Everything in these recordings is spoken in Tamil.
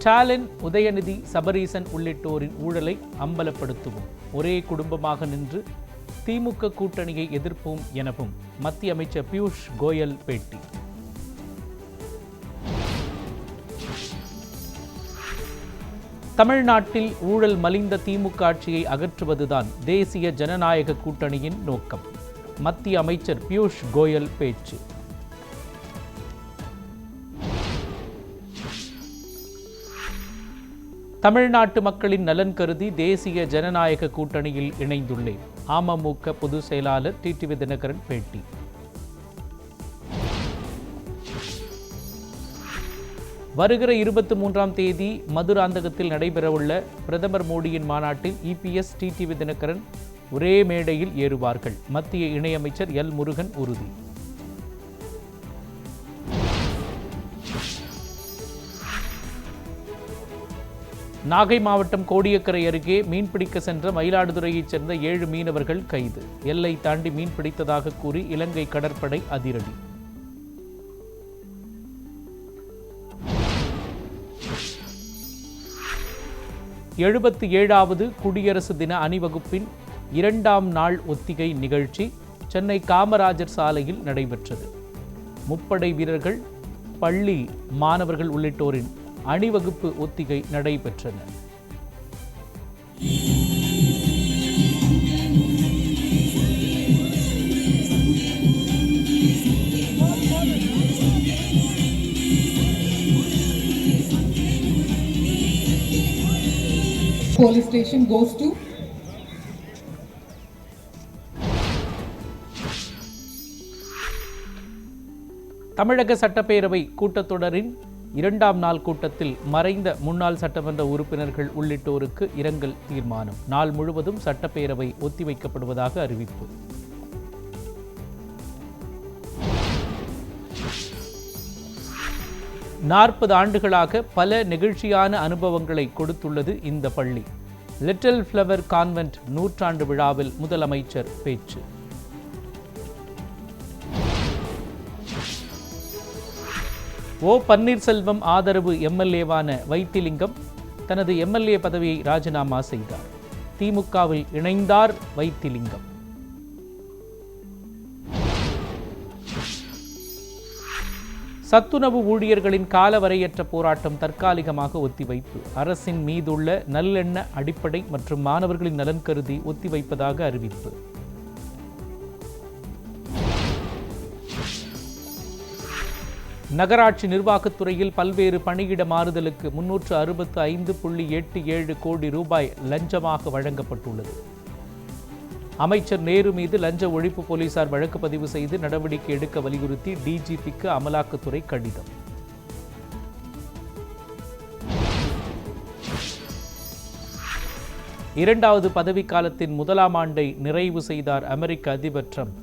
ஸ்டாலின், உதயநிதி, சபரீசன் உள்ளிட்டோரின் ஊழலை அம்பலப்படுத்துவோம், ஒரே குடும்பமாக நின்று திமுக கூட்டணியை எதிர்ப்போம் எனவும் மத்திய அமைச்சர் பியூஷ் கோயல் பேட்டி. தமிழ்நாட்டில் ஊழல் மலிந்த திமுக ஆட்சியை அகற்றுவதுதான் தேசிய ஜனநாயக கூட்டணியின் நோக்கம். மத்திய அமைச்சர் பியூஷ் கோயல் பேச்சு. தமிழ்நாட்டு மக்களின் நலன் கருதி தேசிய ஜனநாயக கூட்டணியில் இணைந்துள்ளேன். அமமுக பொதுச் செயலாளர் டிடிவி தினகரன் பேட்டி. வருகிற 23ஆம் தேதி மதுராந்தகத்தில் நடைபெறவுள்ள பிரதமர் மோடியின் மாநாட்டில் இபிஎஸ், டிடிவி தினகரன் ஒரே மேடையில் ஏறுவார்கள். மத்திய இணையமைச்சர் எல் முருகன் உறுதி. நாகை மாவட்டம் கோடியக்கரை அருகே மீன்பிடிக்க சென்ற மயிலாடுதுறையைச் சேர்ந்த 7 மீனவர்கள் கைது. எல்லை தாண்டி மீன்பிடித்ததாக கூறி இலங்கை கடற்படை அதிரடி. எழுபத்தி 7வது குடியரசு தின அணிவகுப்பின் 2ஆம் நாள் ஒத்திகை நிகழ்ச்சி சென்னை காமராஜர் சாலையில் நடைபெற்றது. முப்படை வீரர்கள், பள்ளி மாணவர்கள் உள்ளிட்டோரின் அணிவகுப்பு ஒத்திகை நடைபெற்றன. Police station goes to தமிழக சட்டப்பேரவை கூட்டத்தொடரின் 2ஆம் நாள் கூட்டத்தில் மறைந்த முன்னாள் சட்டமன்ற உறுப்பினர்கள் உள்ளிட்டோருக்கு இரங்கல் தீர்மானம். நாள் முழுவதும் சட்டப்பேரவை ஒத்திவைக்கப்படுவதாக அறிவிப்பு. நாற்பது ஆண்டுகளாக பல நெகிழ்ச்சியான அனுபவங்களை கொடுத்துள்ளது இந்த பள்ளி. லிட்டில் ஃப்ளவர் கான்வென்ட் நூற்றாண்டு விழாவில் முதலமைச்சர் பேச்சு. ஓ பன்னீர்செல்வம் ஆதரவு எம்எல்ஏவான வைத்திலிங்கம் தனது எம்எல்ஏ பதவியை ராஜினாமா செய்தார். திமுகவில் இணைந்தார் வைத்திலிங்கம். சத்துணவு ஊழியர்களின் காலவரையற்ற போராட்டம் தற்காலிகமாக ஒத்திவைப்பு. அரசின் மீதுள்ள நல்லெண்ண அடிப்படை மற்றும் மாணவர்களின் நலன் கருதி ஒத்திவைப்பதாக அறிவிப்பு. நகராட்சி நிர்வாகத்துறையில் பல்வேறு பணியிட மாறுதலுக்கு 365.87 கோடி ரூபாய் லஞ்சமாக வழங்கப்பட்டுள்ளது. அமைச்சர் நேரு மீது லஞ்ச ஒழிப்பு போலீசார் வழக்கு பதிவு செய்து நடவடிக்கை எடுக்க வலியுறுத்தி டிஜிபிக்கு அமலாக்கத்துறை கடிதம். இரண்டாவது பதவிக்காலத்தின் 1ஆம் ஆண்டை நிறைவு செய்தார் அமெரிக்க அதிபர் ட்ரம்ப்.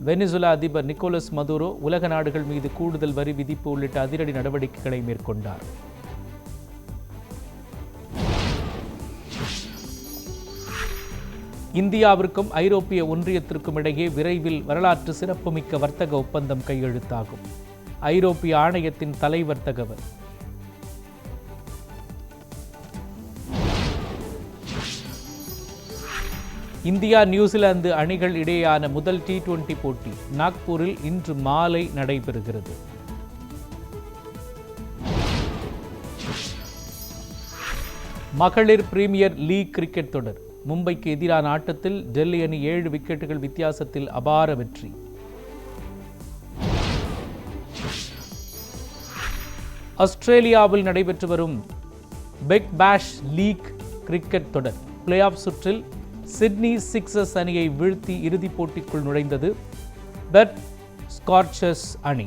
வெனிசுலா அதிபர் நிக்கோலஸ் மதுரோ உலக நாடுகள் மீது கூடுதல் வரி விதிப்பு உள்ளிட்ட அதிரடி நடவடிக்கைகளை மேற்கொண்டார். இந்தியாவிற்கும் ஐரோப்பிய ஒன்றியத்திற்கும் இடையே விரைவில் வரலாற்று சிறப்புமிக்க வர்த்தக ஒப்பந்தம் கையெழுத்தாகும். ஐரோப்பிய ஆணையத்தின் தலைவர் தகவல். இந்தியா, நியூசிலாந்து அணிகள் இடையேயான முதல் T20 போட்டி நாக்பூரில் இன்று மாலை நடைபெறுகிறது. மகளிர் பிரீமியர் லீக் கிரிக்கெட் தொடர். மும்பைக்கு எதிரான ஆட்டத்தில் டெல்லி அணி 7 விக்கெட்டுகள் வித்தியாசத்தில் அபார வெற்றி. ஆஸ்திரேலியாவில் நடைபெற்று வரும் பிக் பேஷ் லீக் கிரிக்கெட் தொடர் பிளே ஆஃப் சுற்றில் சிட்னி சிக்ஸர்ஸ் அணியை வீழ்த்தி இறுதிப் போட்டிக்குள் நுழைந்தது பெர்த் ஸ்கார்ச்சர்ஸ் அணி.